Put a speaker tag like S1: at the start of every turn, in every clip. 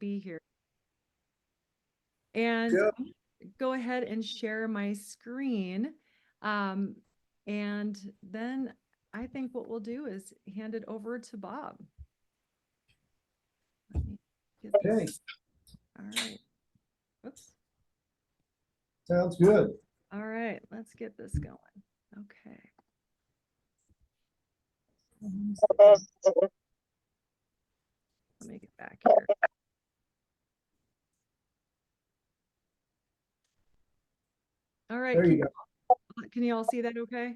S1: be here. And go ahead and share my screen. And then I think what we'll do is hand it over to Bob.
S2: Okay.
S1: All right. Oops.
S2: Sounds good.
S1: All right, let's get this going. Okay. Let me get back here. All right.
S2: There you go.
S1: Can you all see that okay?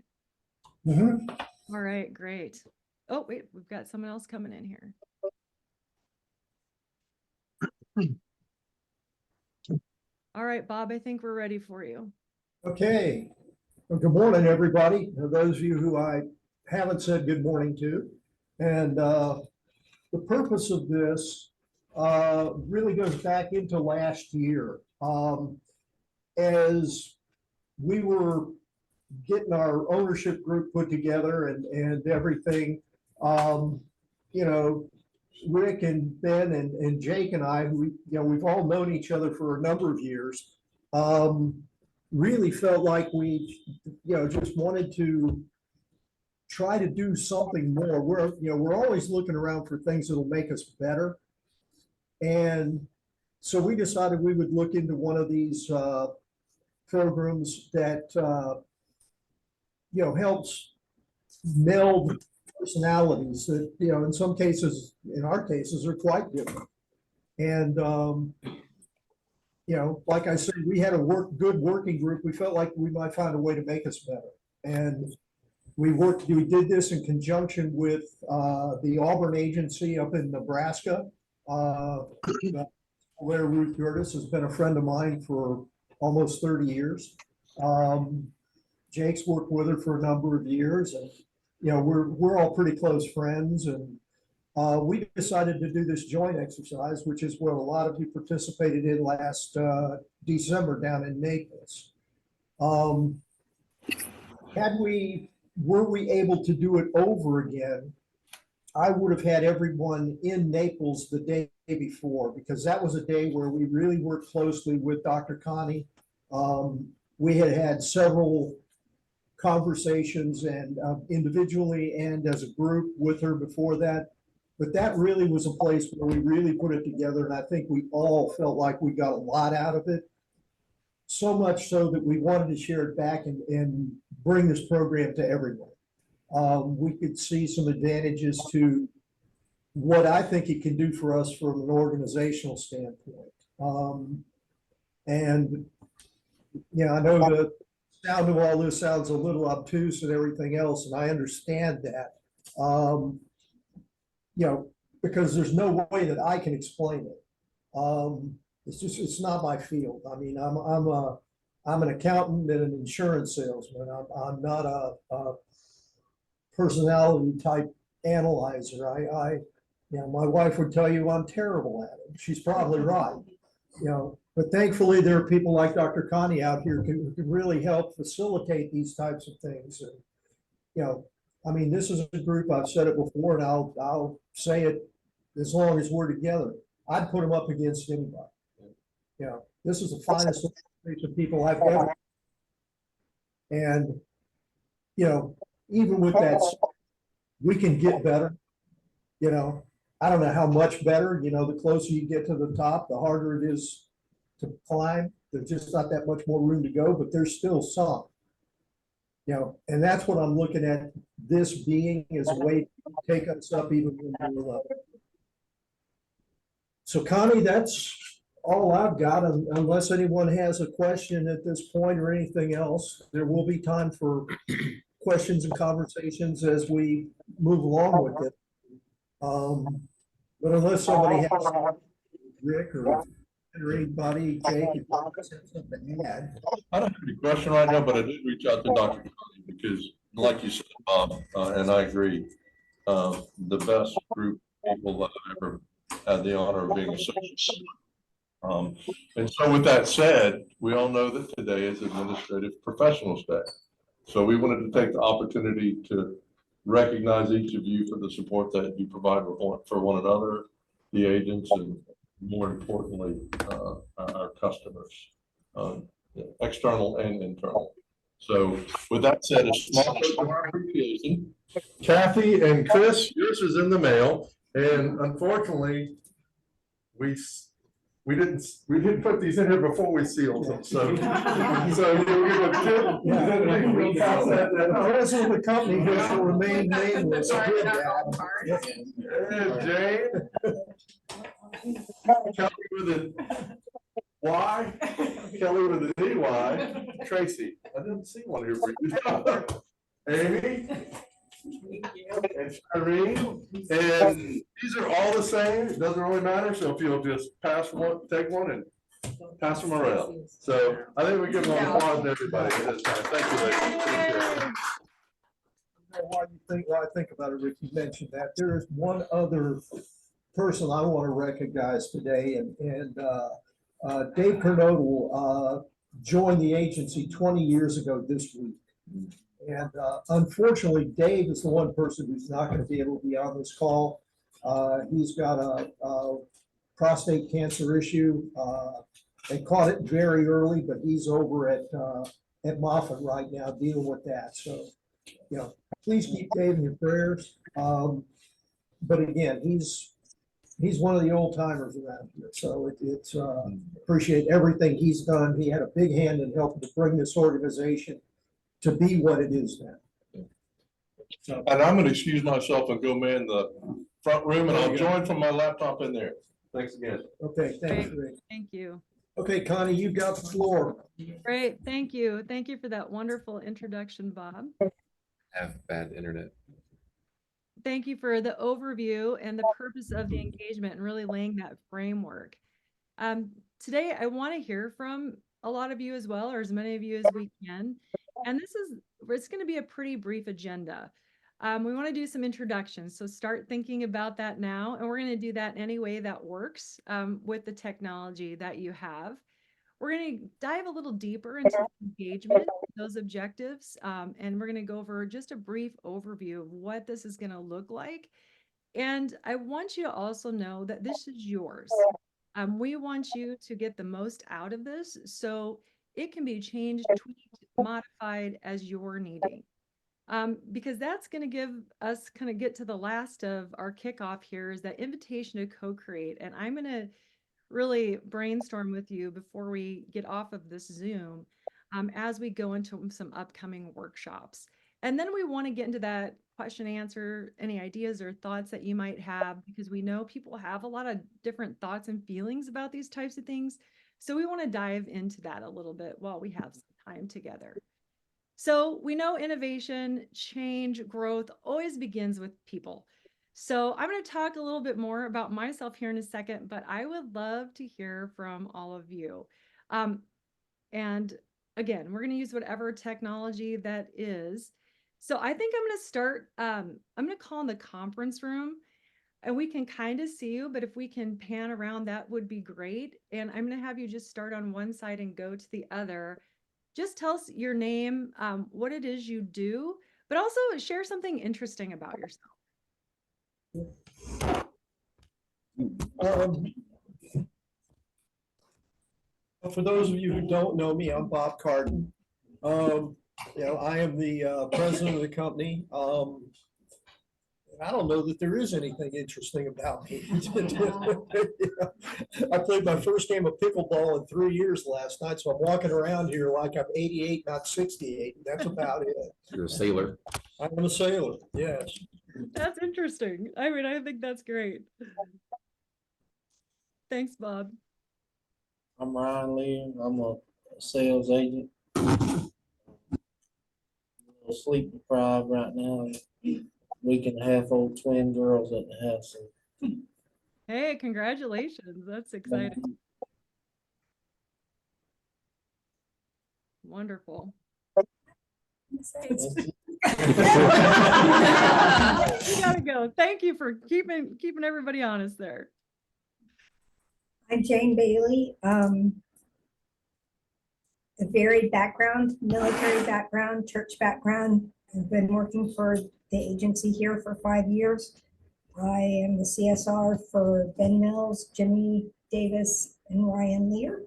S2: Mm-hmm.
S1: All right, great. Oh, wait, we've got someone else coming in here. All right, Bob, I think we're ready for you.
S2: Okay. Well, good morning, everybody. Those of you who I haven't said good morning to. And the purpose of this really goes back into last year. As we were getting our ownership group put together and everything, you know, Rick and Ben and Jake and I, we've all known each other for a number of years, really felt like we, just wanted to try to do something more. We're always looking around for things that'll make us better. And so we decided we would look into one of these programs that, helps meld personalities that, in some cases, in our cases, are quite different. And, like I said, we had a good working group. We felt like we might find a way to make us better. And we did this in conjunction with the Auburn agency up in Nebraska, where Ruth Curtis has been a friend of mine for almost 30 years. Jake's worked with her for a number of years, and we're all pretty close friends. And we decided to do this joint exercise, which is what a lot of you participated in last December down in Naples. Were we able to do it over again, I would have had everyone in Naples the day before, because that was a day where we really worked closely with Dr. Connie. We had several conversations, and individually and as a group with her before that. But that really was a place where we really put it together, and I think we all felt like we got a lot out of it. So much so that we wanted to share it back and bring this program to everyone. We could see some advantages to what I think it can do for us from an organizational standpoint. And I know the sound of all this sounds a little obtuse and everything else, and I understand that. Because there's no way that I can explain it. It's not my field. I mean, I'm an accountant and an insurance salesman. I'm not a personality type analyzer. My wife would tell you I'm terrible at it. She's probably right. But thankfully there are people like Dr. Connie out here who can really help facilitate these types of things. And this is a group, I've said it before, and I'll say it as long as we're together. I'd put them up against anybody. This is the finest group of people I've ever. And, even with that, we can get better. I don't know how much better. The closer you get to the top, the harder it is to climb. There's just not that much more room to go, but there's still some. And that's what I'm looking at this being, as a way to take us up even when we're level. So Connie, that's all I've got, unless anyone has a question at this point or anything else. There will be time for questions and conversations as we move along with it. But unless somebody has, Rick or anybody, Jake, if you have something to add.
S3: I don't have any question right now, but I did reach out to Dr. Connie because, like you said, Bob, and I agree, the best group of people that I've ever had the honor of being associated with. And so with that said, we all know that today is Administrative Professionals Day. So we wanted to take the opportunity to recognize each of you for the support that you provide for one another, the agents, and more importantly, our customers, external and internal. So with that said, a small closing. Kathy and Chris, yours is in the mail, and unfortunately, we didn't put these in here before we sealed them, so you'll give a tip.
S2: The president of the company has to remain nameless. Good, Dad.
S3: And Jane. Kelly with a Y, Kelly with a DY, Tracy. I didn't see one here for you. Amy. And Irene, and these are all the same. It doesn't really matter. So if you'll just pass one, take one, and pass them around. So I think we give them applause to everybody at this time. Thank you, ladies.
S2: While I think about it, Rick, you mentioned that there is one other person I want to recognize today, and Dave Kernodle joined the agency 20 years ago this week. And unfortunately, Dave is the one person who's not going to be able to be on this call. He's got a prostate cancer issue. They caught it very early, but he's over at Moffitt right now dealing with that. So, you know, please keep Dave in your prayers. But again, he's one of the old timers around here. So it's appreciate everything he's done. He had a big hand in helping to bring this organization to be what it is now. So,
S3: And I'm gonna excuse myself and go man the front room, and I'll join from my laptop in there. Thanks again.
S2: okay, thanks, Rick.
S1: Thank you.
S2: Okay, Connie, you've got the floor.
S1: Great. Thank you. Thank you for that wonderful introduction, Bob.
S4: Have bad internet.
S1: Thank you for the overview and the purpose of the engagement and really laying that framework. Today, I want to hear from a lot of you as well, or as many of you as we can. And it's going to be a pretty brief agenda. We want to do some introductions. So start thinking about that now. And we're going to do that in any way that works with the technology that you have. We're going to dive a little deeper into engagement, those objectives, and we're going to go over just a brief overview of what this is going to look like. And I want you to also know that this is yours. We want you to get the most out of this, so it can be changed, tweaked, modified as you're needing. Because that's going to give us kind of get to the last of our kickoff here is that invitation to co-create. And I'm going to really brainstorm with you before we get off of this Zoom as we go into some upcoming workshops. And then we want to get into that question and answer, any ideas or thoughts that you might have, because we know people have a lot of different thoughts and feelings about these types of things. So we want to dive into that a little bit while we have some time together. So we know innovation, change, growth always begins with people. So I'm going to talk a little bit more about myself here in a second, but I would love to hear from all of you. And again, we're going to use whatever technology that is. So I think I'm going to start, I'm going to call in the conference room and we can kind of see you, but if we can pan around, that would be great. And I'm going to have you just start on one side and go to the other. Just tell us your name, what it is you do, but also share something interesting about yourself.
S2: For those of you who don't know me, I'm Bob Carden. You know, I am the president of the company. I don't know that there is anything interesting about me. I played my first game of pickleball in 3 years last night, so I'm walking around here like I'm 88, not 68. That's about it.
S4: You're a sailor.
S2: I'm a sailor, yes.
S1: That's interesting. I mean, I think that's great. Thanks, Bob.
S5: I'm Ryan Lee. I'm a sales agent. Sleep deprived right now. Week and a half old twin girls at the house.
S1: Hey, congratulations. That's exciting. Wonderful. You gotta go. Thank you for keeping everybody honest there.
S6: I'm Jane Bailey. A varied background, military background, church background. I've been working for the agency here for 5 years. I am the CSR for Ben Mills, Jimmy Davis, and Ryan Lear.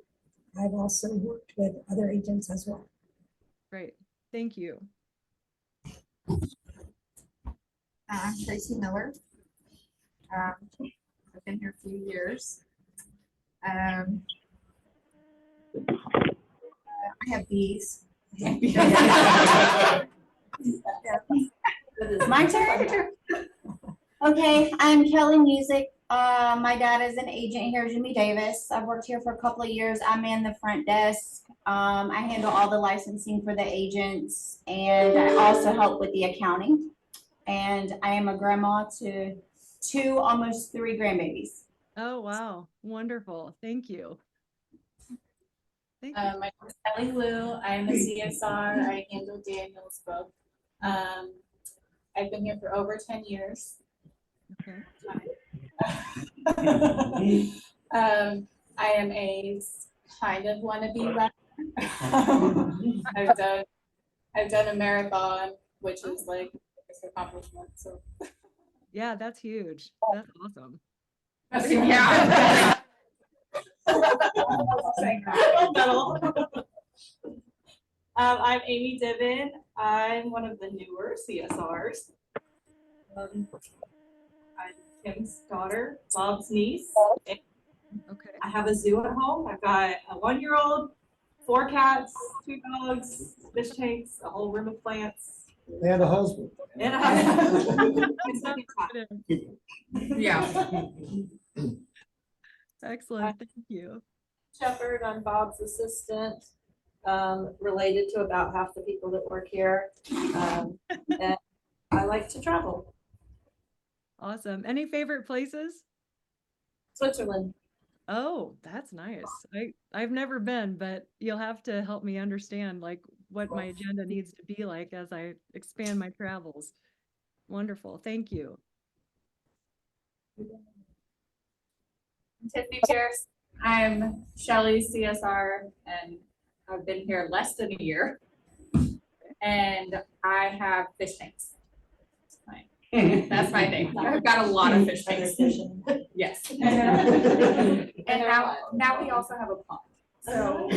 S6: I've also worked with other agents as well.
S1: Great. Thank you.
S7: I'm Tracy Miller. I've been here a few years. I have these.
S8: My turn. Okay, I'm Kelly Music. My dad is an agent here, Jimmy Davis. I've worked here for a couple of years. I'm in the front desk. I handle all the licensing for the agents, and I also help with the accounting. And I am a grandma to 2, almost 3 grandbabies.
S1: Oh, wow. Wonderful. Thank you. Thank you.
S9: My name is Kelly Lou. I'm a CSR. I handle Daniel's book. I've been here for over 10 years.
S1: Okay.
S9: I am a kind of wannabe runner. I've done a marathon, which is like an accomplishment. So
S1: Yeah, that's huge. That's awesome.
S9: yeah. I'm Amy Diven. I'm one of the newer CSRs. I'm Tim's daughter, Bob's niece.
S1: Okay.
S9: I have a zoo at home. I've got a 1-year-old, 4 cats, 2 dogs, fish tanks, a whole room of plants.
S2: And a husband.
S9: And a
S7: Yeah.
S1: Excellent. Thank you.
S9: shepherd. I'm Bob's assistant, related to about half the people that work here. And I like to travel.
S1: Awesome. Any favorite places?
S9: Switzerland.
S1: Oh, that's nice. I've never been, but you'll have to help me understand like what my agenda needs to be like as I expand my travels. Wonderful. Thank you.
S9: Tiffany Pierce. I'm Shelley's CSR, and I've been here less than a year. And I have fish tanks. That's my thing. I've got a lot of fish tanks. Yes. And now we also have a pond. So.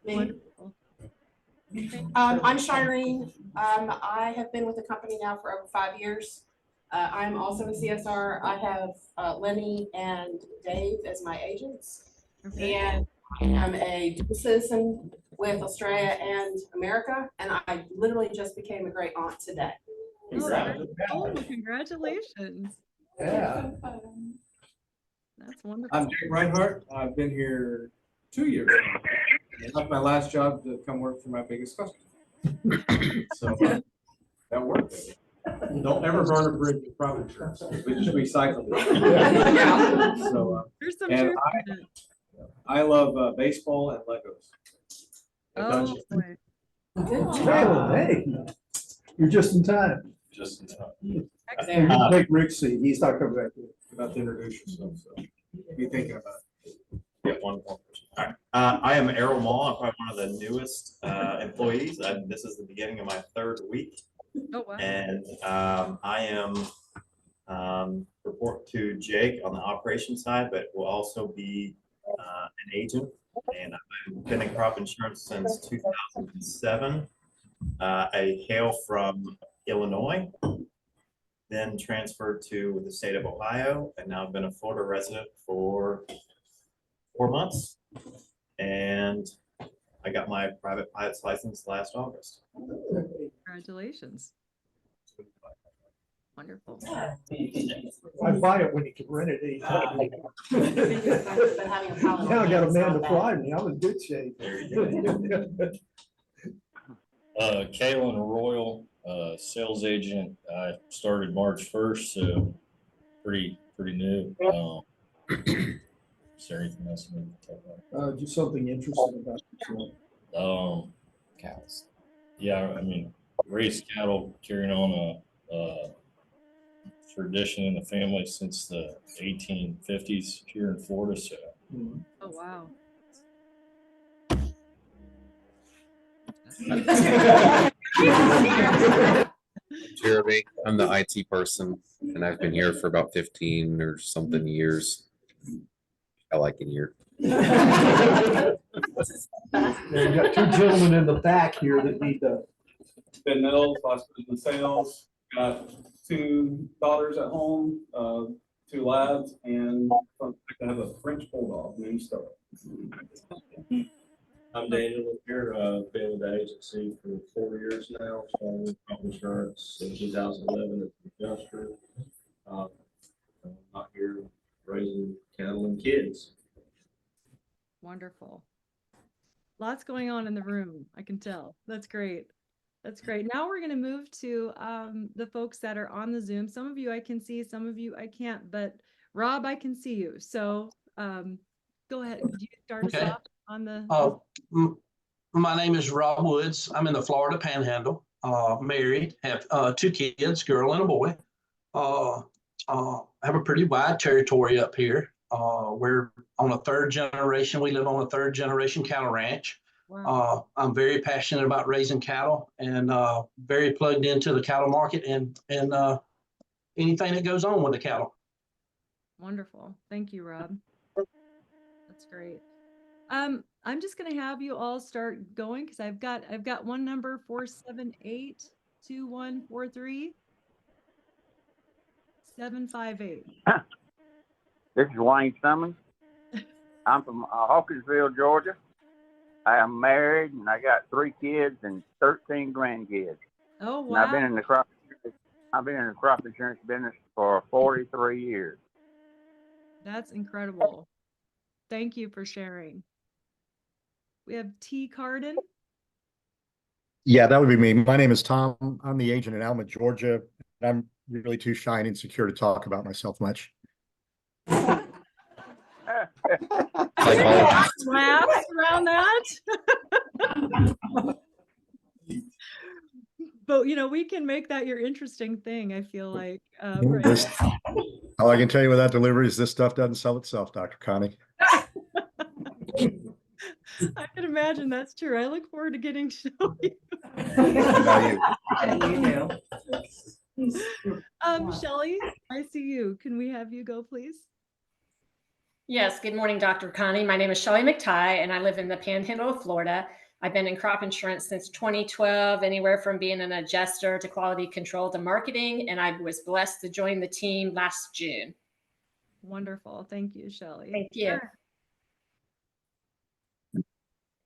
S1: Wonderful.
S10: I'm Shireen. I have been with the company now for over 5 years. I'm also a CSR. I have Lenny and Dave as my agents.
S1: Okay.
S10: And I'm a dual citizen with Australia and America. And I literally just became a great aunt today.
S1: Oh, very cool. Congratulations.
S2: Yeah.
S1: That's wonderful.
S11: I'm Jake Reinhardt. I've been here 2 years now. I left my last job to come work for my biggest customer. So that worked. Don't ever burn a bridge with private insurance. We just recycle it. So,
S1: There's some
S11: and
S1: truth in it.
S11: I love baseball and Legos.
S1: Oh, boy.
S2: Oh, hey, you're just in time.
S3: Just in time.
S1: Excellent.
S2: Take Rick's seat. He's not coming back.
S11: About to introduce yourself, so be thinking about it.
S12: Yeah, one more person. All right. I am Errol Mall. I'm probably one of the newest employees. This is the beginning of my 3rd week.
S1: Oh, wow.
S12: And I am report to Jake on the operations side, but will also be an agent. And I've been in crop insurance since 2007. I hail from Illinois, then transferred to the state of Ohio, and now I've been a Florida resident for 4 months. And I got my private pilot's license last August.
S1: Congratulations. Wonderful.
S2: I buy it when you can rent it anytime. Now I got a man to fly me. I'm in good shape.
S13: Kalen Royal, sales agent. I started March 1st, so pretty new. Is there anything else you need to talk about?
S2: Just something interesting about yourself.
S12: Cows.
S13: Yeah, I mean, raised cattle, carrying on a tradition in the family since the 1850s here in Florida. So.
S1: Oh, wow.
S4: Jeremy, I'm the IT person, and I've been here for about 15 or something years. I like it here.
S2: We've got two gentlemen in the back here that need to.
S11: Ben Mills, last in sales, got 2 daughters at home, 2 lads, and I have a French bulldog named Stella.
S14: I'm Daniel here, been with the agency for 4 years now, started with crop insurance in 2011 as an adjuster. I'm out here raising cattle and kids.
S1: Wonderful. Lots going on in the room, I can tell. That's great. That's great. Now we're going to move to the folks that are on the Zoom. Some of you I can see, some of you I can't, but Rob, I can see you. So go ahead. Could you start us off on the?
S15: My name is Rob Woods. I'm in the Florida Panhandle, married, have 2 kids, girl and a boy. I have a pretty wide territory up here. We're on a 3rd generation. We live on a 3rd generation cattle ranch.
S1: Wow.
S15: I'm very passionate about raising cattle and very plugged into the cattle market and anything that goes on with the cattle.
S1: Wonderful. Thank you, Rob. That's great. I'm just going to have you all start going because I've got one number 478-2143. 758.
S16: This is Wayne Summons. I'm from Hawkinsville, Georgia. I am married and I got 3 kids and 13 grandkids.
S1: Oh wow!
S16: And I've been in the crop insurance business for 43 years.
S1: That's incredible. Thank you for sharing. We have T. Carden.
S17: Yeah, that would be me. My name is Tom. I'm the agent in Alma, Georgia. I'm really too shy and insecure to talk about myself much.
S1: Laughs around that. But we can make that your interesting thing. I feel like right.
S17: All I can tell you with that delivery is this stuff doesn't sell itself, Dr. Connie.
S1: I can imagine that's true. I look forward to getting to know you. Shelley, I see you. Can we have you go, please?
S18: Yes, good morning, Dr. Connie. My name is Shelley McTighe, and I live in the Panhandle of Florida. I've been in crop insurance since 2012, anywhere from being an adjuster to quality control to marketing, and I was blessed to join the team last June.
S1: Wonderful. Thank you, Shelley.
S18: Thank you.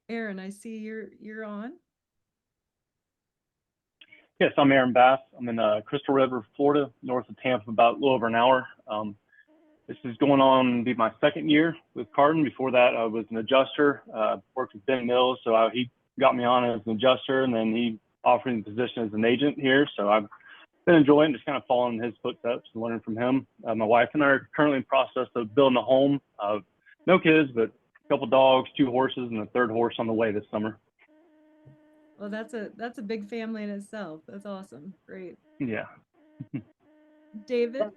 S1: Aaron, I see you're on.
S19: Yes, I'm Aaron Bass. I'm in Crystal River, Florida, north of Tampa, about a little over an hour. This is going on to be my 2nd year with Carden. Before that, I was an adjuster, worked with Ben Mills. So he got me on as an adjuster, and then he offered me the position as an agent here. So I've been enjoying just kind of following in his footsteps and learning from him. My wife and I are currently in the process of building a home. No kids, but a couple dogs, 2 horses, and a 3rd horse on the way this summer.
S1: Well, that's a big family in itself. That's awesome. Great.
S19: Yeah.
S1: David.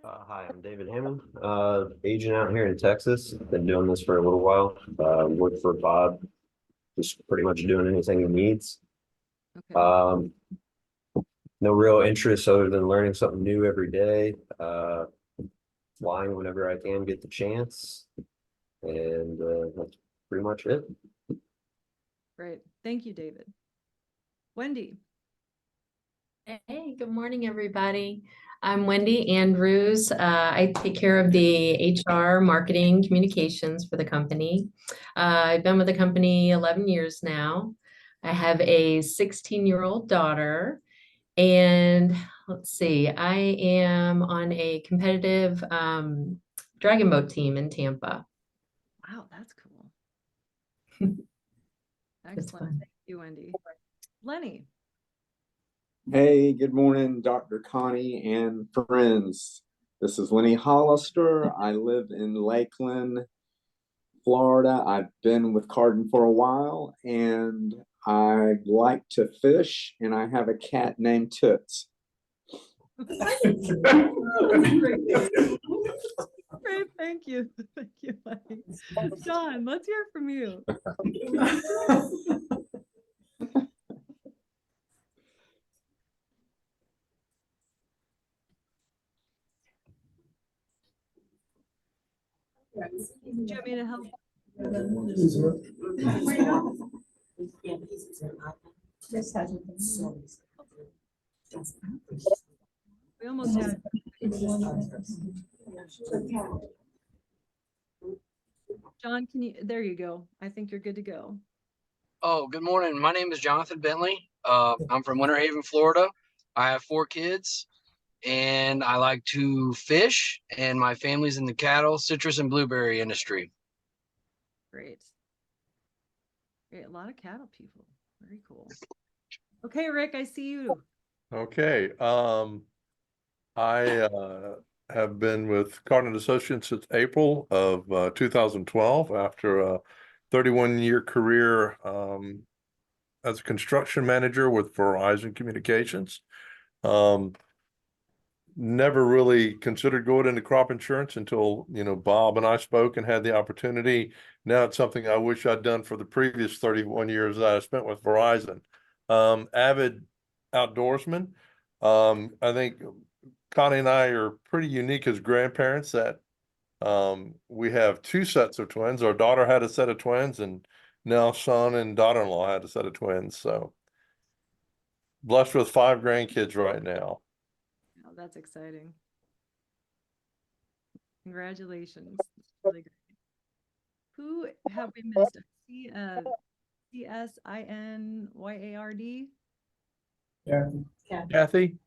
S20: Hi, I'm David Hammond, agent out here in Texas. Been doing this for a little while. Worked for Bob, just pretty much doing anything he needs. Okay. No real interest other than learning something new every day. Flying whenever I can get the chance. And that's pretty much it.
S1: Great. Thank you, David. Wendy.
S21: Hey, good morning, everybody. I'm Wendy Andrews. I take care of the HR, marketing, communications for the company. I've been with the company 11 years now. I have a 16-year-old daughter, and let's see, I am on a competitive dragon boat team in Tampa.
S1: Wow, that's cool. Excellent. Thank you, Wendy. Lenny.
S22: Hey, good morning, Dr. Connie and friends. This is Lenny Hollister. I live in Lakeland, Florida. I've been with Carden for a while, and I like to fish, and I have a cat named Toots.
S1: Great, thank you. Thank you, Lenny. John, let's hear from you. Do you want me to help? We almost had. John, can you, there you go. I think you're good to go.
S5: Oh, good morning. My name is Jonathan Bentley. I'm from Winter Haven, Florida. I have 4 kids and I like to fish, and my family's in the cattle, citrus, and blueberry industry.
S1: Great. Great. A lot of cattle people. Very cool. Okay, Rick, I see you.
S3: Okay, I have been with Carden Associates since April of 2012 after a 31-year career as a construction manager with Verizon Communications. Never really considered going into crop insurance until, Bob and I spoke and had the opportunity. Now it's something I wish I'd done for the previous 31 years that I spent with Verizon. Avid outdoorsman. I think Connie and I are pretty unique as grandparents that we have 2 sets of twins. Our daughter had a set of twins, and now son and daughter-in-law had a set of twins. So blessed with 5 grandkids right now.
S1: Oh, that's exciting. Congratulations. That's really great. Who have we missed? I see CSINYARD.
S3: Kathy?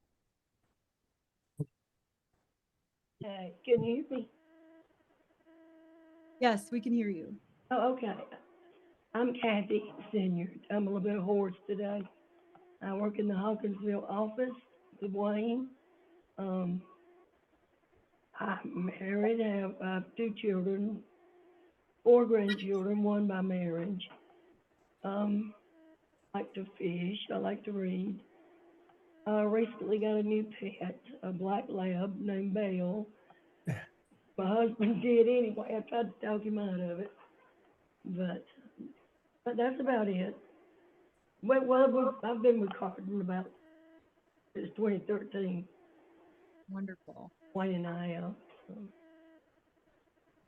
S6: Can you hear me?
S1: Yes, we can hear you.
S6: Oh, okay. I'm Kathy Senior. I'm a little bit hoarse today. I work in the Hawkinsville office with Wayne. I'm married. I have 2 children, 4 grandchildren, 1 by marriage. I like to fish. I like to read. I recently got a new pet, a black lab named Belle. My husband did anyway. I tried to talk him out of it, but that's about it. Well, I've been with Carden about since 2013.
S1: Wonderful.
S6: Wayne and I.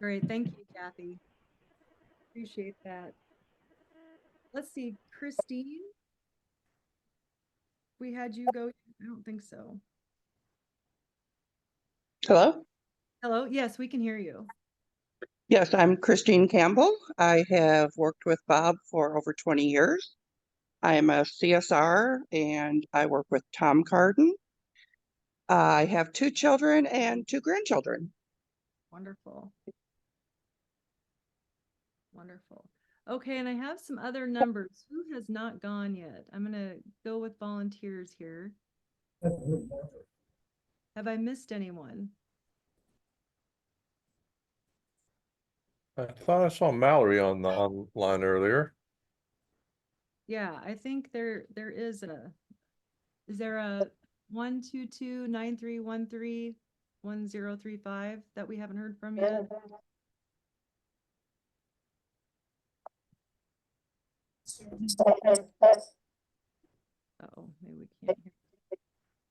S1: Great. Thank you, Kathy. Appreciate that. Let's see, Christine. We had you go. I don't think so.
S23: Hello?
S1: Hello. Yes, we can hear you.
S23: Yes, I'm Christine Campbell. I have worked with Bob for over 20 years. I am a CSR and I work with Tom Carden. I have 2 children and 2 grandchildren.
S1: Wonderful. Wonderful. Okay, and I have some other numbers. Who has not gone yet? I'm going to go with volunteers here. Have I missed anyone?
S3: I thought I saw Mallory on the online earlier.
S1: Yeah, I think there is there a 122-9313-1035 that we haven't heard from yet? Oh, maybe we can't hear.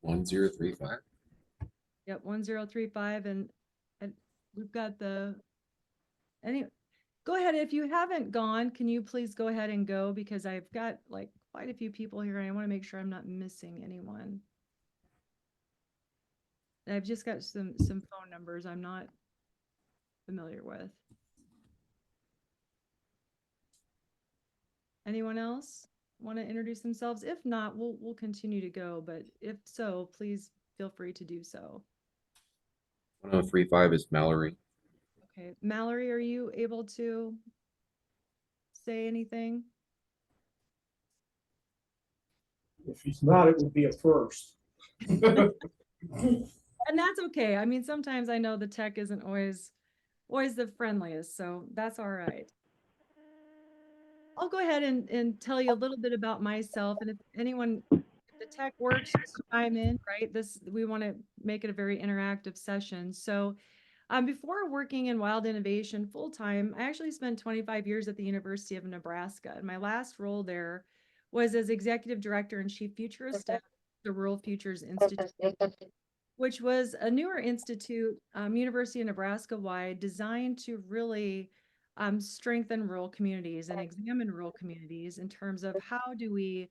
S4: 1035.
S1: Yep, 1035, and we've got go ahead. If you haven't gone, can you please go ahead and go, because I've got like quite a few people here and I want to make sure I'm not missing anyone. I've just got some phone numbers I'm not familiar with. Anyone else want to introduce themselves? If not, we'll continue to go, but if so, please feel free to do so.
S4: 1035 is Mallory.
S1: Okay, Mallory, are you able to say anything?
S2: If he's not, it would be a first.
S1: And that's okay. I mean, sometimes I know the tech isn't always the friendliest, so that's all right. I'll go ahead and tell you a little bit about myself, and if the tech works, just chime in, right? We want to make it a very interactive session. So Before working in wild innovation full time, I actually spent 25 years at the University of Nebraska. And my last role there was as executive director and chief futurist at the Rural Futures Institute, which was a newer institute, University of Nebraska wide, designed to really strengthen rural communities and examine rural communities in terms of how do we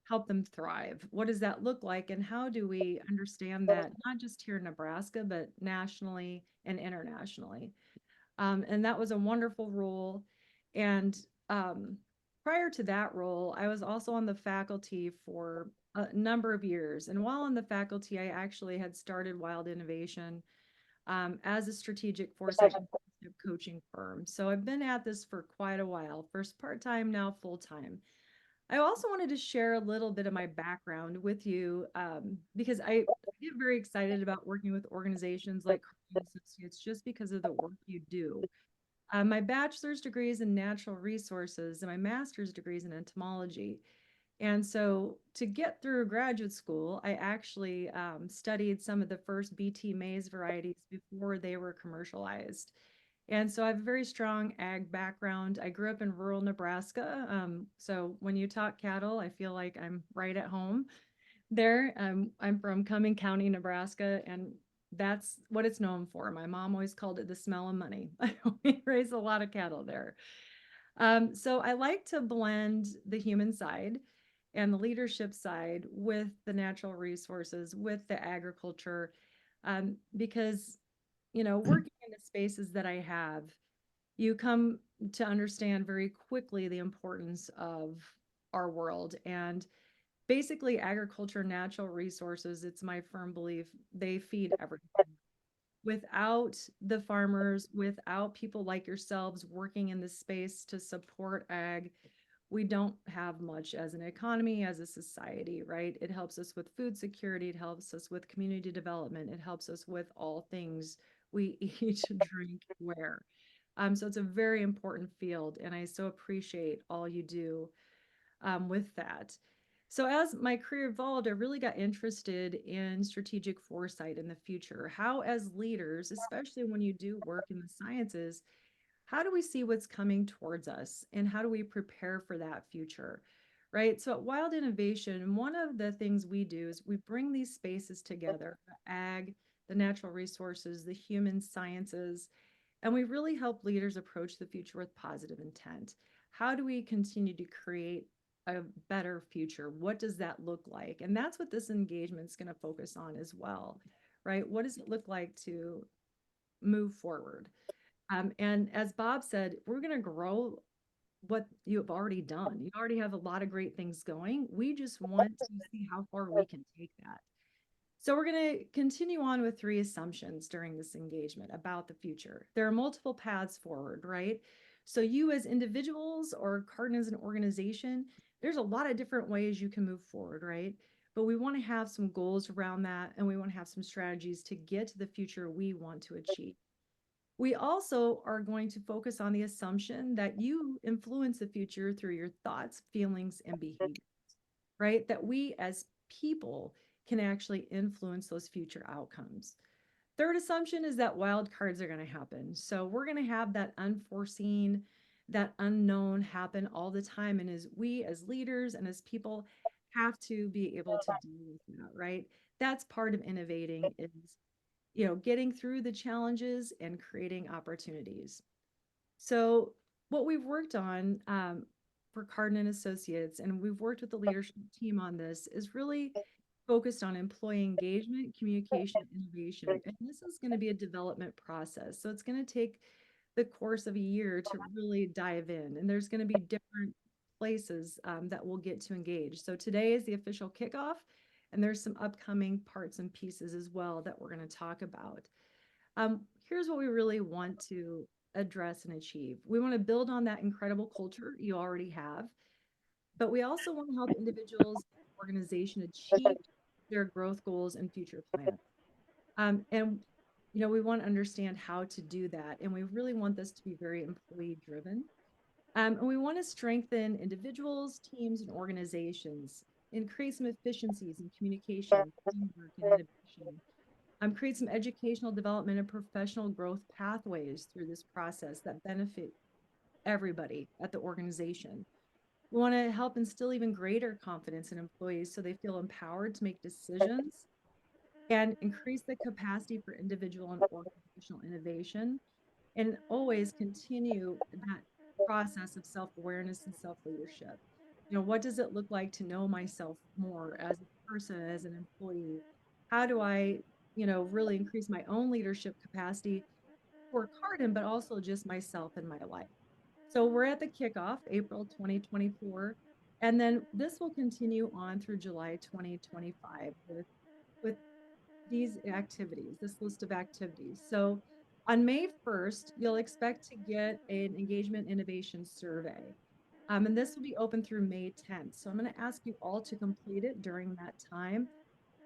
S1: help them thrive? What does that look like? And how do we understand that not just here in Nebraska, but nationally and internationally? And that was a wonderful role. And prior to that role, I was also on the faculty for a number of years. And while on the faculty, I actually had started Wild Innovation as a strategic foresight coaching firm. So I've been at this for quite a while, first part-time, now full-time. I also wanted to share a little bit of my background with you because I get very excited about working with organizations like Carden Associates just because of the work you do. My bachelor's degree is in natural resources and my master's degree is in entomology. And so to get through graduate school, I actually studied some of the first BT maize varieties before they were commercialized. And so I have a very strong ag background. I grew up in rural Nebraska. So when you talk cattle, I feel like I'm right at home there. I'm from Cumming County, Nebraska, and that's what it's known for. My mom always called it the smell of money. We raise a lot of cattle there. So I like to blend the human side and the leadership side with the natural resources, with the agriculture, because, working in the spaces that I have, you come to understand very quickly the importance of our world. And basically, agriculture, natural resources, it's my firm belief, they feed everything. Without the farmers, without people like yourselves working in this space to support ag, we don't have much as an economy, as a society, right? It helps us with food security. It helps us with community development. It helps us with all things we eat, drink, wear. So it's a very important field, and I so appreciate all you do with that. So as my career evolved, I really got interested in strategic foresight in the future. How, as leaders, especially when you do work in the sciences, how do we see what's coming towards us and how do we prepare for that future? Right. So at Wild Innovation, one of the things we do is we bring these spaces together, the ag, the natural resources, the human sciences, and we really help leaders approach the future with positive intent. How do we continue to create a better future? What does that look like? And that's what this engagement is going to focus on as well, right? What does it look like to move forward? And as Bob said, we're going to grow what you have already done. You already have a lot of great things going. We just want to see how far we can take that. So we're going to continue on with 3 assumptions during this engagement about the future. There are multiple paths forward, right? So you as individuals or Carden as an organization, there's a lot of different ways you can move forward, right? But we want to have some goals around that, and we want to have some strategies to get to the future we want to achieve. We also are going to focus on the assumption that you influence the future through your thoughts, feelings, and behaviors, right? That we as people can actually influence those future outcomes. Third assumption is that wild cards are going to happen. So we're going to have that unforeseen, that unknown happen all the time. And as we as leaders and as people have to be able to deal with that, right? That's part of innovating is, getting through the challenges and creating opportunities. So what we've worked on for Carden and Associates, and we've worked with the leadership team on this, is really focused on employee engagement, communication, innovation. And this is going to be a development process. So it's going to take the course of a year to really dive in. And there's going to be different places that we'll get to engage. So today is the official kickoff, and there's some upcoming parts and pieces as well that we're going to talk about. Here's what we really want to address and achieve. We want to build on that incredible culture you already have, but we also want to help individuals and organizations achieve their growth goals and future plans. And we want to understand how to do that, and we really want this to be very employee driven. And we want to strengthen individuals, teams, and organizations, and create some efficiencies in communication, teamwork, and innovation. Create some educational development and professional growth pathways through this process that benefit everybody at the organization. We want to help instill even greater confidence in employees so they feel empowered to make decisions and increase the capacity for individual and organizational innovation, and always continue that process of self-awareness and self-leadership. You know, what does it look like to know myself more as a person, as an employee? How do I, really increase my own leadership capacity for Carden, but also just myself in my life? So we're at the kickoff, April 2024, and then this will continue on through July 2025 with these activities, this list of activities. So on May 1st, you'll expect to get an engagement innovation survey. And this will be open through May 10th. So I'm going to ask you all to complete it during that time.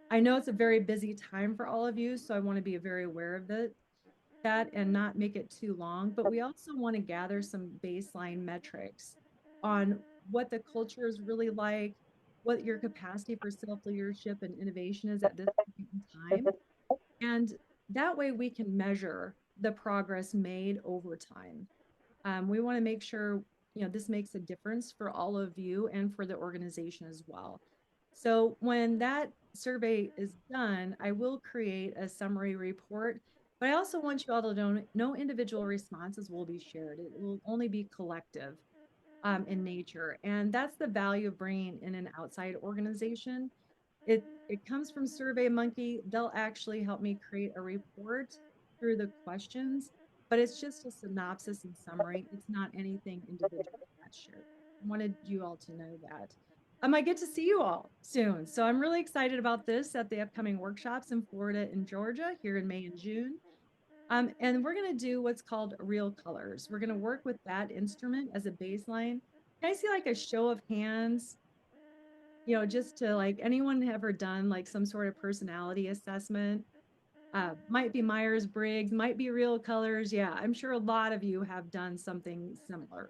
S1: I know it's a very busy time for all of you, so I want to be very aware of that and not make it too long. But we also want to gather some baseline metrics on what the culture is really like, what your capacity for self-leadership and innovation is at this point in time. And that way we can measure the progress made over time. We want to make sure, this makes a difference for all of you and for the organization as well. So when that survey is done, I will create a summary report, but I also want you all to know no individual responses will be shared. It will only be collective in nature. And that's the value of bringing in an outside organization. It comes from SurveyMonkey. They'll actually help me create a report through the questions, but it's just a synopsis and summary. It's not anything individual that's shared. I wanted you all to know that. I get to see you all soon. So I'm really excited about this at the upcoming workshops in Florida and Georgia here in May and June. And we're going to do what's called real colors. We're going to work with that instrument as a baseline. Can I see like a show of hands? Just to like, anyone ever done like some sort of personality assessment? Might be Myers-Briggs, might be real colors. Yeah, I'm sure a lot of you have done something similar.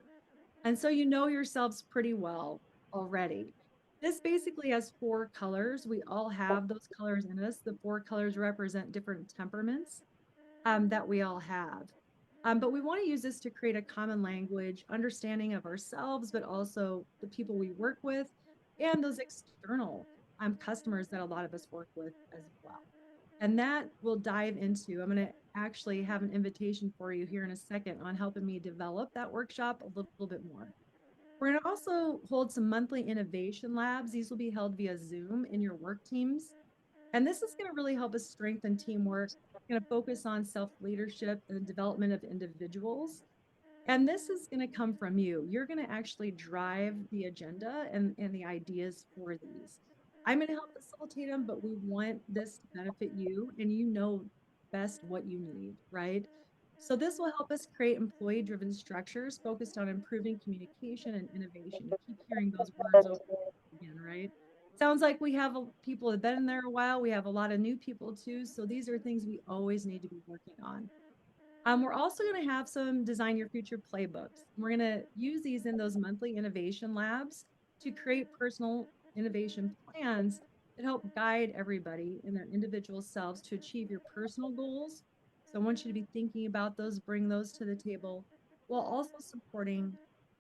S1: And so you know yourselves pretty well already. This basically has 4 colors. We all have those colors in us. The 4 colors represent different temperaments that we all have. But we want to use this to create a common language, understanding of ourselves, but also the people we work with and those external customers that a lot of us work with as well. And that we'll dive into. I'm going to actually have an invitation for you here in a second on helping me develop that workshop a little bit more. We're going to also hold some monthly innovation labs. These will be held via Zoom in your work teams. And this is going to really help us strengthen teamwork. We're going to focus on self-leadership and the development of individuals. And this is going to come from you. You're going to actually drive the agenda and the ideas for these. I'm going to help facilitate them, but we want this to benefit you, and you know best what you need, right? So this will help us create employee-driven structures focused on improving communication and innovation. You keep hearing those words over again, right? Sounds like we have people that have been in there a while. We have a lot of new people too. So these are things we always need to be working on. We're also going to have some Design Your Future playbooks. We're going to use these in those monthly innovation labs to create personal innovation plans that help guide everybody in their individual selves to achieve your personal goals. So I want you to be thinking about those, bring those to the table, while also supporting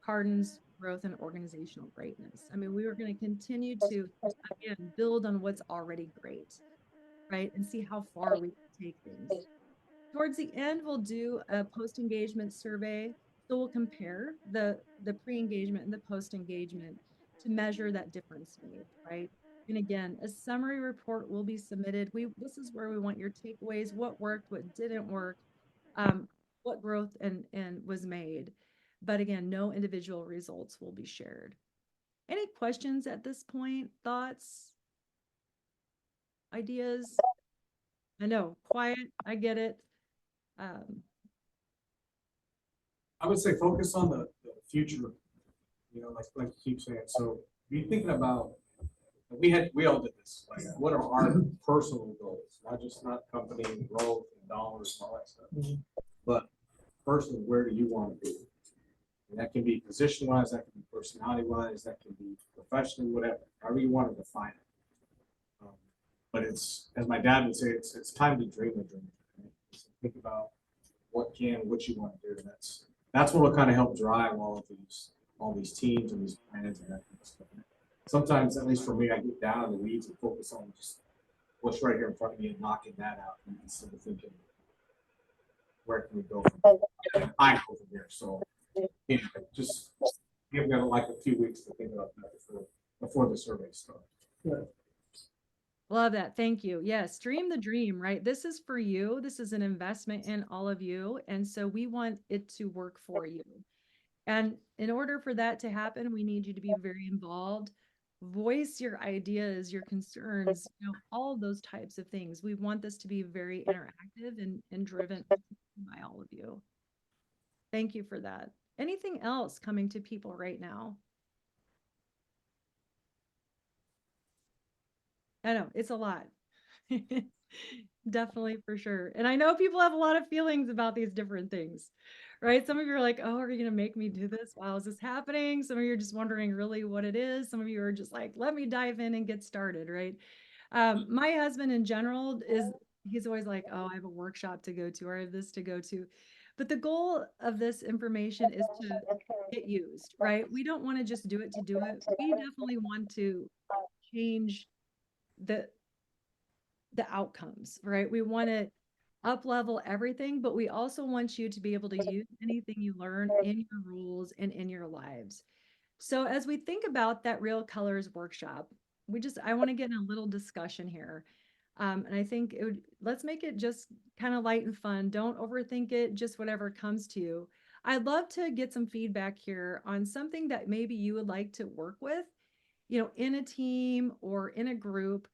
S1: Carden's growth and organizational greatness. I mean, we are going to continue to, again, build on what's already great, right? And see how far we can take things. Towards the end, we'll do a post-engagement survey. So we'll compare the pre-engagement and the post-engagement to measure that difference made, right? And again, a summary report will be submitted. This is where we want your takeaways, what worked, what didn't work, what growth and was made. But again, no individual results will be shared. Any questions at this point? Thoughts? Ideas? I know, quiet, I get it.
S11: I would say focus on the future, like you keep saying. So be thinking about, we all did this. Like, what are our personal goals? Not company growth and dollars and all that stuff, but personally, where do you want to be? And that can be position wise, that can be personality wise, that can be professionally, whatever, however you want to define it. But it's, as my dad would say, it's time to dream the dream. Right? So think about what you want to do. And that's what will kind of help drive all these teams and these plans and that kind of stuff. Sometimes, at least for me, I get down in the weeds and focus on just what's right here in front of me and knocking that out instead of thinking, where can we go from here? I go from here. So anyway, just give them like a few weeks to think about that before the survey starts.
S2: Yeah.
S1: Love that. Thank you. Yes, dream the dream, right? This is for you. This is an investment in all of you. And so we want it to work for you. And in order for that to happen, we need you to be very involved, voice your ideas, your concerns, all of those types of things. We want this to be very interactive and driven by all of you. Thank you for that. Anything else coming to people right now? I know it's a lot. Definitely, for sure. And I know people have a lot of feelings about these different things, right? Some of you are like, oh, are you going to make me do this? Wow, is this happening? Some of you are just wondering really what it is. Some of you are just like, let me dive in and get started, right? My husband in general he's always like, oh, I have a workshop to go to, or I have this to go to. But the goal of this information is to get used, right? We don't want to just do it to do it. We definitely want to change the outcomes, right? We want to up level everything, but we also want you to be able to use anything you learn in your rules and in your lives. So as we think about that Real Colors workshop, I want to get in a little discussion here. And I think let's make it just kind of light and fun. Don't overthink it, just whatever comes to you. I'd love to get some feedback here on something that maybe you would like to work with, in a team or in a group,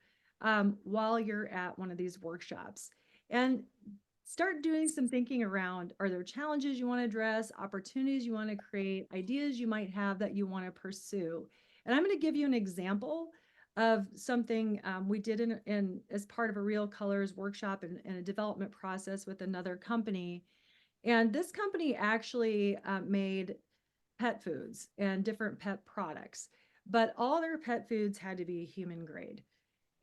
S1: while you're at one of these workshops. And start doing some thinking around, are there challenges you want to address, opportunities you want to create, ideas you might have that you want to pursue? And I'm going to give you an example of something we did in as part of a Real Colors workshop and a development process with another company. And this company actually made pet foods and different pet products, but all their pet foods had to be human grade.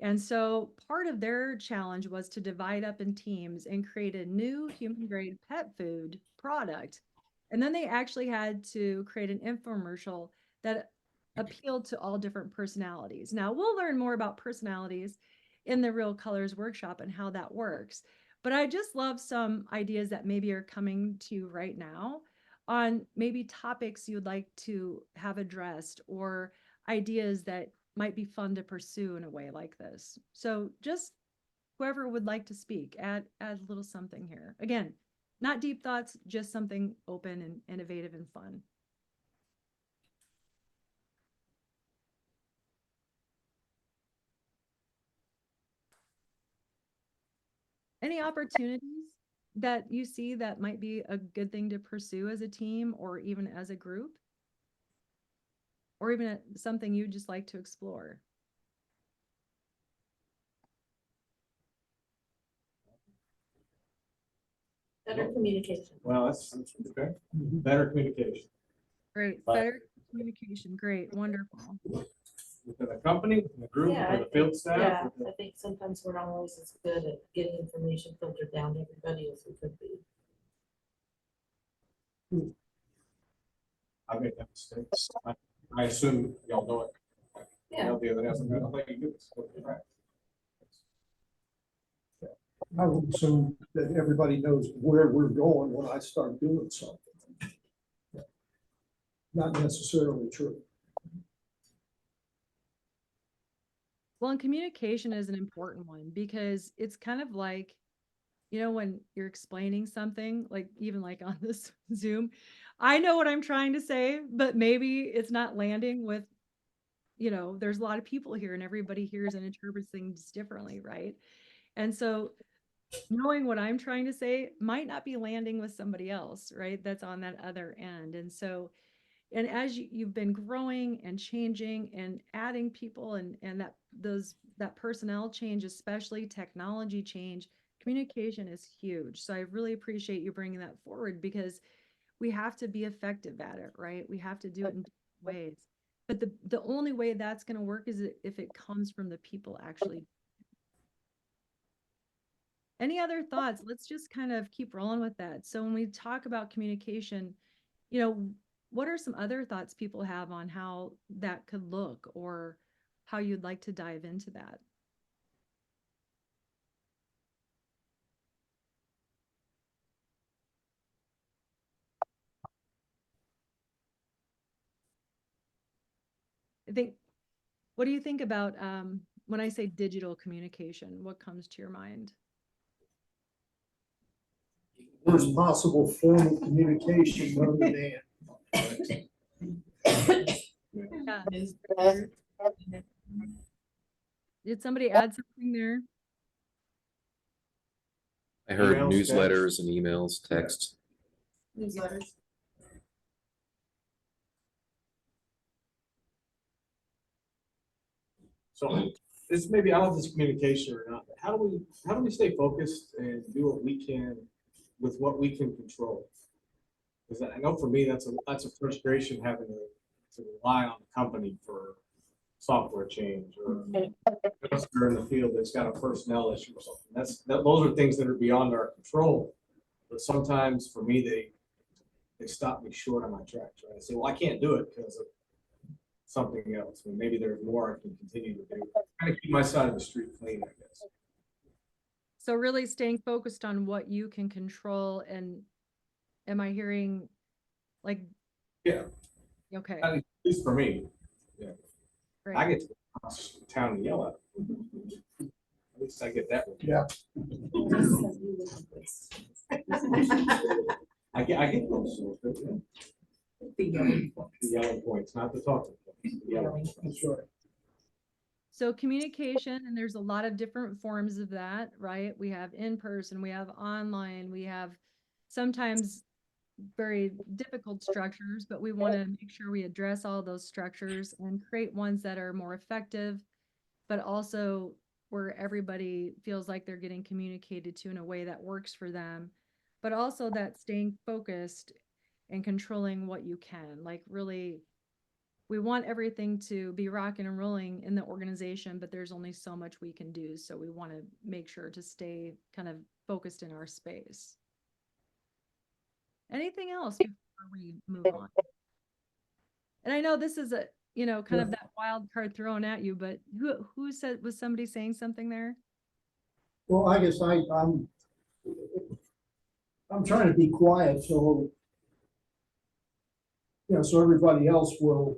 S1: And so part of their challenge was to divide up in teams and create a new human grade pet food product. And then they actually had to create an infomercial that appealed to all different personalities. Now, we'll learn more about personalities in the Real Colors workshop and how that works. But I just love some ideas that maybe are coming to you right now on maybe topics you'd like to have addressed, or ideas that might be fun to pursue in a way like this. So just whoever would like to speak, add a little something here. Again, not deep thoughts, just something open and innovative and fun. Any opportunities that you see that might be a good thing to pursue as a team or even as a group? Or even something you'd just like to explore?
S10: Better communication.
S11: Well, that's okay. Better communication.
S1: Great. Better communication. Great. Wonderful.
S11: Within the company, in the group,
S10: Yeah,
S11: or the field staff.
S10: Yeah, I think sometimes we're not always as good at getting information filtered down to everybody as we could be.
S11: I make that mistake. I assume y'all know it.
S10: Yeah.
S11: The other day, I was like, I'll let you do this. Right.
S2: I would assume that everybody knows where we're going when I start doing something. Not necessarily true.
S1: Well, and communication is an important one because it's kind of like, when you're explaining something, like even like on this Zoom, I know what I'm trying to say, but maybe it's not landing with, there's a lot of people here and everybody hears and interprets things differently, right? And so knowing what I'm trying to say might not be landing with somebody else, right? That's on that other end. And so, and as you've been growing and changing and adding people and that personnel change, especially technology change, communication is huge. So I really appreciate you bringing that forward, because we have to be effective at it, right? We have to do it in different ways. But the only way that's going to work is if it comes from the people actually. Any other thoughts? Let's just kind of keep rolling with that. So when we talk about communication, you know, what are some other thoughts people have on how that could look or how you'd like to dive into that? I think, what do you think about when I say digital communication? What comes to your mind?
S2: Worst possible form of communication known to man.
S1: Yeah. Did somebody add something there?
S4: I heard
S11: Emails,
S4: newsletters and emails, text.
S10: Newsletters.
S11: So this maybe, I don't know if it's communication or not, but how do we stay focused and do what we can with what we can control? Because I know for me, that's a frustration having to rely on the company for software change or a customer in the field that's got a personnel issue or something. Those are things that are beyond our control. But sometimes for me, they stop me short on my tracks. Right? I say, well, I can't do it because of something else. I mean, maybe there's more I can continue to do. Kind of keep my side of the street clean, I guess.
S1: So really staying focused on what you can control. And am I hearing like,
S11: yeah,
S1: okay,
S11: at least for me, yeah,
S1: great.
S11: I get to go across town and yell at them. At least I get that one.
S2: Yeah.
S11: I get those. The yelling points, not the talking points. The yelling points.
S2: That's right.
S1: So communication, and there's a lot of different forms of that, right? We have in person, we have online, we have sometimes very difficult structures, but we want to make sure we address all those structures and create ones that are more effective, but also where everybody feels like they're getting communicated to in a way that works for them, but also that staying focused and controlling what you can. Like really, we want everything to be rocking and rolling in the organization, but there's only so much we can do. So we want to make sure to stay kind of focused in our space. Anything else before we move on? And I know this is a, you know, kind of that wild card thrown at you, but who said, was somebody saying something there?
S2: Well, I guess I'm trying to be quiet so so everybody else will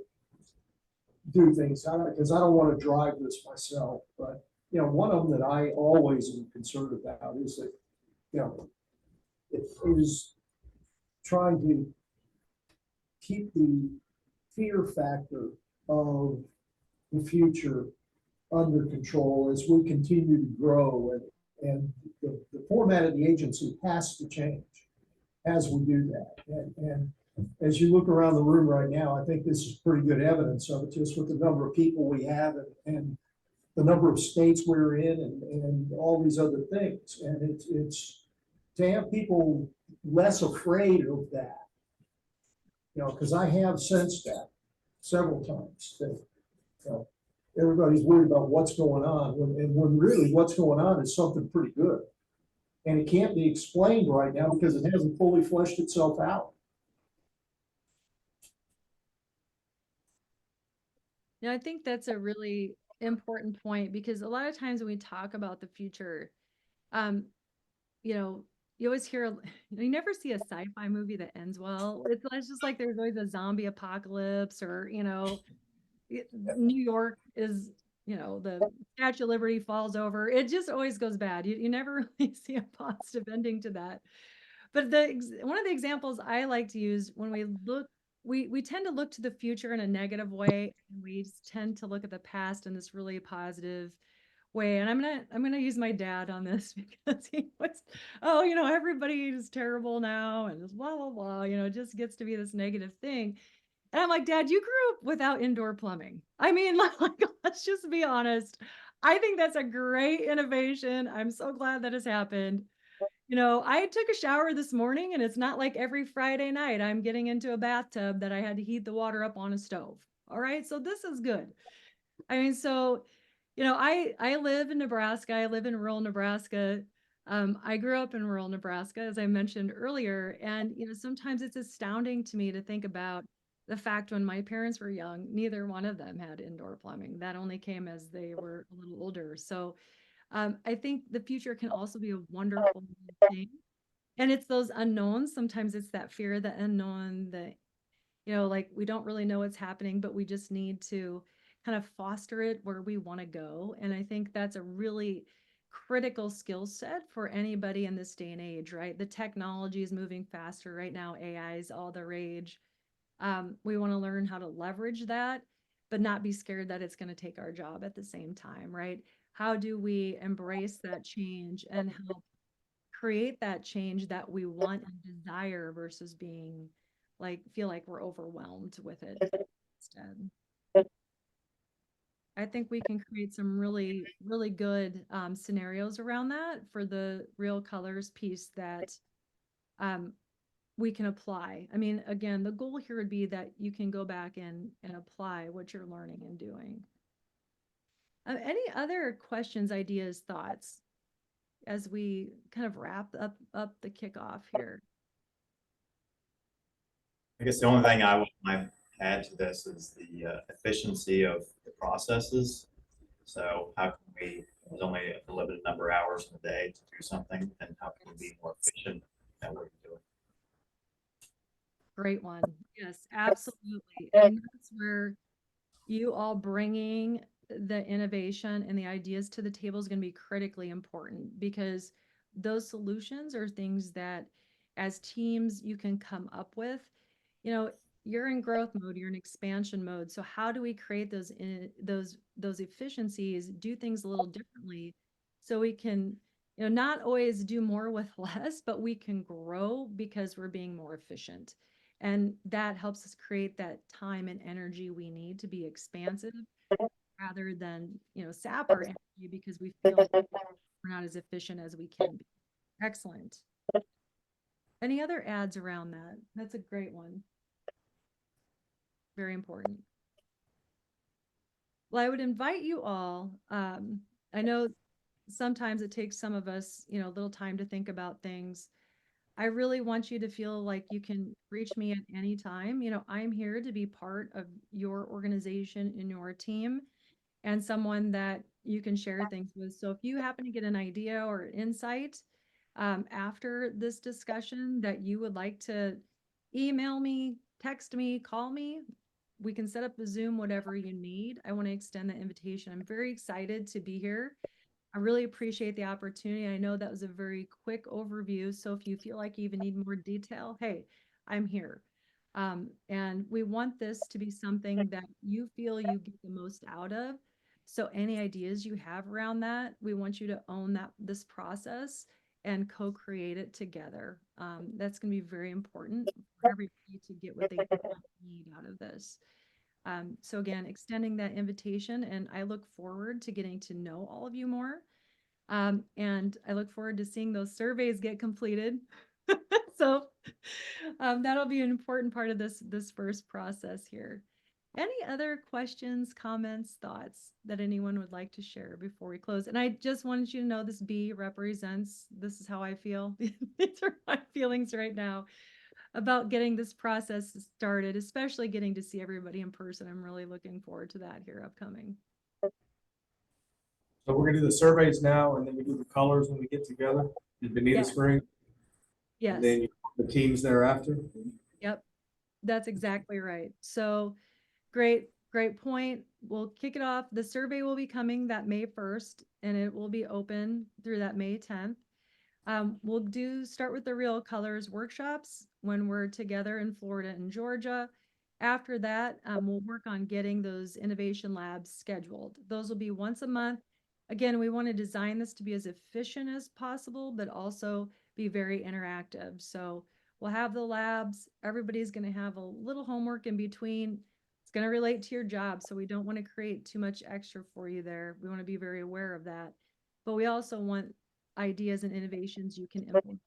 S2: do things, because I don't want to drive this myself. But one of them that I always am concerned about is that it is trying to keep the fear factor of the future under control as we continue to grow, and the format of the agency has to change as we do that. And as you look around the room right now, I think this is pretty good evidence of it, just with the number of people we have and the number of states we're in and all these other things. And it's to have people less afraid of that, because I have sensed that several times that everybody's worried about what's going on when really what's going on is something pretty good. And it can't be explained right now because it hasn't fully fleshed itself out.
S1: Yeah, I think that's a really important point, because a lot of times when we talk about the future, you always hear, you never see a sci-fi movie that ends well. It's just like there's always a zombie apocalypse, or New York is, the Statue of Liberty falls over. It just always goes bad. You never really see a positive ending to that. But one of the examples I like to use when we look, we tend to look to the future in a negative way, and we tend to look at the past in this really positive way. And I'm gonna use my dad on this because he was, everybody is terrible now and blah blah blah. It just gets to be this negative thing. And I'm like, Dad, you grew up without indoor plumbing. I mean, like, let's just be honest. I think that's a great innovation. I'm so glad that has happened. I took a shower this morning, and it's not like every Friday night I'm getting into a bathtub that I had to heat the water up on a stove. All right. So this is good. I mean, so, I live in Nebraska. I live in rural Nebraska. I grew up in rural Nebraska, as I mentioned earlier, and sometimes it's astounding to me to think about the fact when my parents were young, neither one of them had indoor plumbing. That only came as they were a little older. So I think the future can also be a wonderful thing. And it's those unknowns. Sometimes it's that fear of the unknown, that like we don't really know what's happening, but we just need to kind of foster it where we want to go. And I think that's a really critical skill set for anybody in this day and age, right? The technology is moving faster right now. AI is all the rage. We want to learn how to leverage that, but not be scared that it's going to take our job at the same time, right? How do we embrace that change and help create that change that we want and desire versus being feel like we're overwhelmed with it instead? I think we can create some really, really good scenarios around that for the real colors piece that we can apply. I mean, again, the goal here would be that you can go back and apply what you're learning and doing. Any other questions, ideas, thoughts as we kind of wrap up the kickoff here?
S12: I guess the only thing I would add to this is the efficiency of the processes. So how can we, there's only a limited number of hours in a day to do something, and how can we be more efficient at what we're doing?
S1: Great one. Yes, absolutely. And that's where you all bringing the innovation and the ideas to the table is going to be critically important, because those solutions are things that as teams you can come up with. You're in growth mode, you're in expansion mode. So how do we create those efficiencies, do things a little differently so we can not always do more with less, but we can grow because we're being more efficient. And that helps us create that time and energy we need to be expansive rather than, sap our energy because we feel like we're not as efficient as we can be. Excellent. Any other ads around that? That's a great one. Very important. Well, I would invite you all. I know sometimes it takes some of us, a little time to think about things. I really want you to feel like you can reach me at any time. I'm here to be part of your organization and your team and someone that you can share things with. So if you happen to get an idea or insight after this discussion that you would like to email me, text me, call me, we can set up a Zoom, whatever you need. I want to extend that invitation. I'm very excited to be here. I really appreciate the opportunity. I know that was a very quick overview. So if you feel like you even need more detail, hey, I'm here. And we want this to be something that you feel you get the most out of. So any ideas you have around that, we want you to own this process and co-create it together. That's going to be very important for everybody to get what they need out of this. So again, extending that invitation, and I look forward to getting to know all of you more. And I look forward to seeing those surveys get completed. So that'll be an important part of this first process here. Any other questions, comments, thoughts that anyone would like to share before we close? And I just wanted you to know this B represents, this is how I feel. These are my feelings right now about getting this process started, especially getting to see everybody in person. I'm really looking forward to that here upcoming.
S11: So we're gonna do the surveys now, and then we do the colors when we get together in Benita Spring.
S1: Yes.
S11: And then the teams thereafter.
S1: Yep, that's exactly right. So great point. We'll kick it off. The survey will be coming that May 1st, and it will be open through that May 10th. We'll start with the real colors workshops when we're together in Florida and Georgia. After that, we'll work on getting those innovation labs scheduled. Those will be once a month. Again, we want to design this to be as efficient as possible, but also be very interactive. So we'll have the labs. Everybody's going to have a little homework in between. It's going to relate to your job, so we don't want to create too much extra for you there. We want to be very aware of that. But we also want ideas and innovations you can implement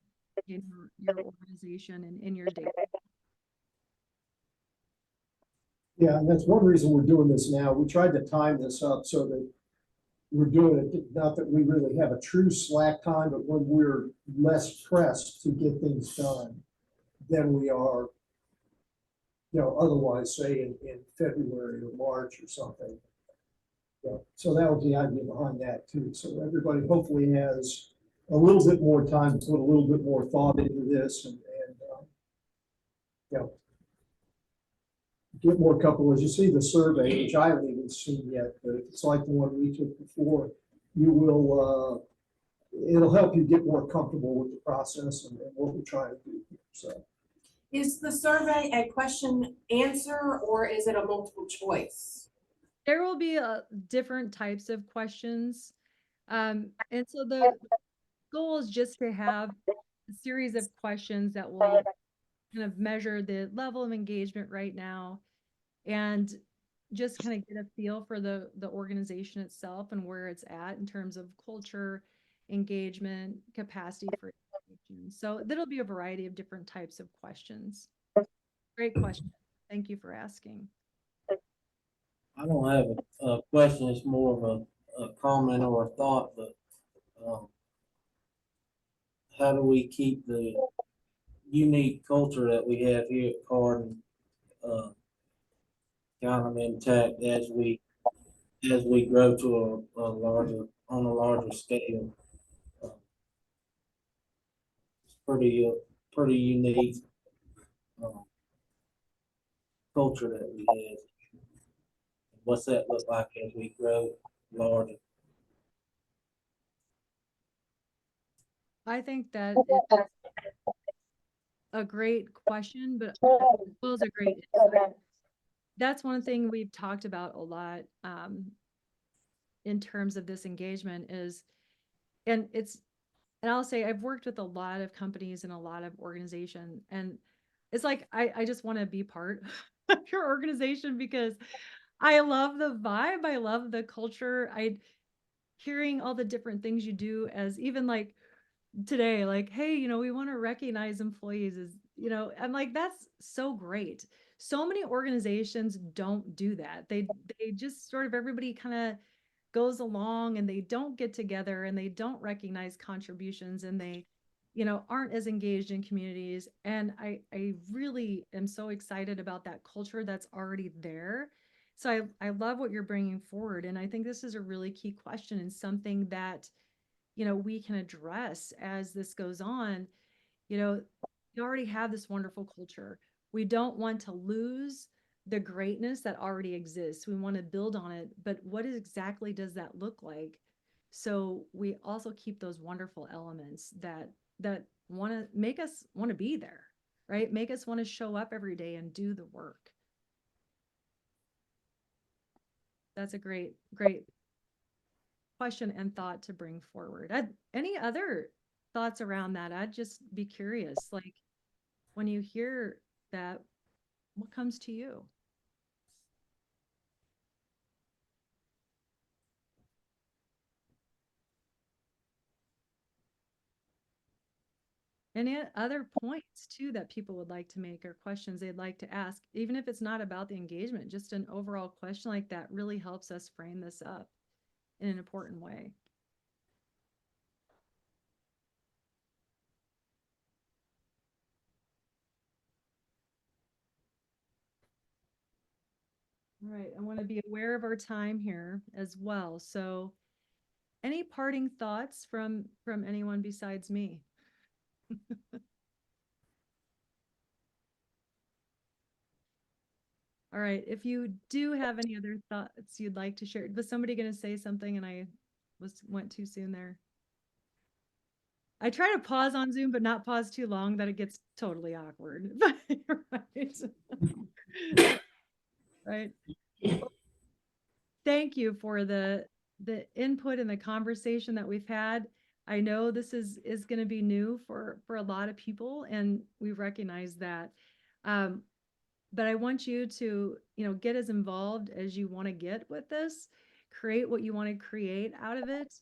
S1: in your organization and in your data.
S2: Yeah, and that's one reason we're doing this now. We tried to time this up so that we're doing it, not that we really have a true slack time, but when we're less pressed to get things done than we are, otherwise, say in February or March or something. Yeah, so that was the idea behind that too. So everybody hopefully has a little bit more time to put a little bit more thought into this and get more comfortable. As you see the survey, which I haven't even seen yet, but it's like the one we took before, you will, it'll help you get more comfortable with the process and what we're trying to do here. So.
S10: Is the survey a question answer or is it a multiple choice?
S1: There will be different types of questions. And so the goal is just to have a series of questions that will kind of measure the level of engagement right now and just kind of get a feel for the organization itself and where it's at in terms of culture, engagement, capacity for engagement. So that'll be a variety of different types of questions. Great question. Thank you for asking.
S7: I don't have a question. It's more of a comment or a thought, but how do we keep the unique culture that we have here at Carden kind of intact as we grow to a larger scale? It's pretty unique culture that we have. What's that look like as we grow larger?
S1: I think that it's a great question, but as well as a great insight. That's one thing we've talked about a lot in terms of this engagement is, and I'll say I've worked with a lot of companies and a lot of organizations, and it's like I just want to be part of your organization because I love the vibe, I love the culture. Hearing all the different things you do, as even like today, like, hey, we want to recognize employees, is, I'm like, that's so great. So many organizations don't do that. They just sort of, everybody kind of goes along and they don't get together and they don't recognize contributions and they, aren't as engaged in communities. And I really am so excited about that culture that's already there. So I love what you're bringing forward. And I think this is a really key question and something that, we can address as this goes on. You already have this wonderful culture. We don't want to lose the greatness that already exists. We want to build on it, but what exactly does that look like? So we also keep those wonderful elements that want to make us want to be there, right? Make us want to show up every day and do the work. That's a great question and thought to bring forward. Any other thoughts around that? I'd just be curious, like when you hear that, what comes to you? Any other points too that people would like to make or questions they'd like to ask, even if it's not about the engagement, just an overall question like that really helps us frame this up in an important way. All right, I want to be aware of our time here as well. So any parting thoughts from anyone besides me? All right, if you do have any other thoughts you'd like to share, was somebody going to say something and I went too soon there? I try to pause on Zoom, but not pause too long that it gets totally awkward. Right. Right. Thank you for the input and the conversation that we've had. I know this is going to be new for a lot of people, and we recognize that. But I want you to, get as involved as you want to get with this, create what you want to create out of it.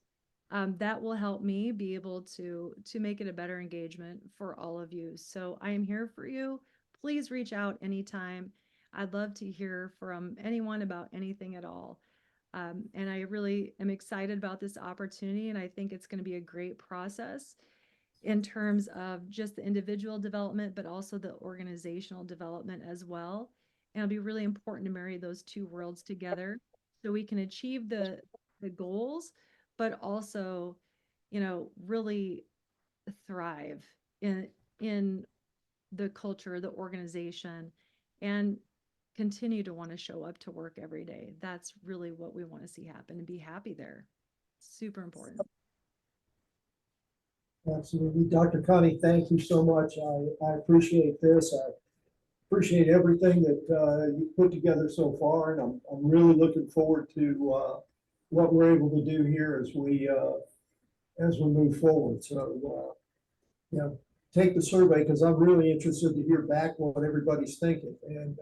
S1: That will help me be able to make it a better engagement for all of you. So I am here for you. Please reach out anytime. I'd love to hear from anyone about anything at all. And I really am excited about this opportunity, and I think it's going to be a great process in terms of just the individual development, but also the organizational development as well. And it'll be really important to marry those two worlds together so we can achieve the goals, but also, you know, really thrive in the culture, the organization, and continue to want to show up to work every day. That's really what we want to see happen, and be happy there. Super important.
S2: Absolutely. Dr. Connie, thank you so much. I appreciate this. I appreciate everything that you put together so far, and I'm really looking forward to what we're able to do here as we move forward. So, you know, take the survey, because I'm really interested to hear back what everybody's thinking. And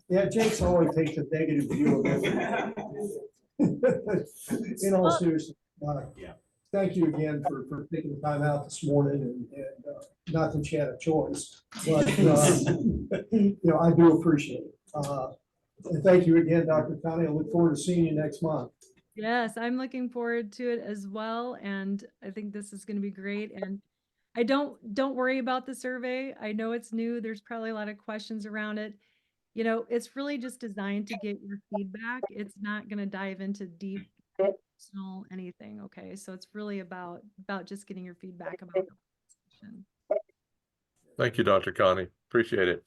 S2: yeah, Jake's always takes a negative view of everything. In all seriousness, thank you again for taking the time out this morning, and not that you had a choice, but you know, I do appreciate it. And thank you again, Dr. Connie. I look forward to seeing you next month.
S1: Yes, I'm looking forward to it as well, and I think this is going to be great. And I don't worry about the survey. I know it's new. There's probably a lot of questions around it. You know, it's really just designed to get your feedback. It's not going to dive into deep personal anything. Okay, so it's really about just getting your feedback about the presentation.
S3: Thank you, Dr. Connie. Appreciate it.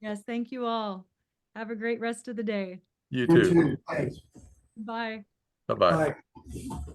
S1: Yes, thank you all. Have a great rest of the day.
S3: You too.
S2: Thanks.
S1: Bye.
S3: Bye-bye.
S2: Bye.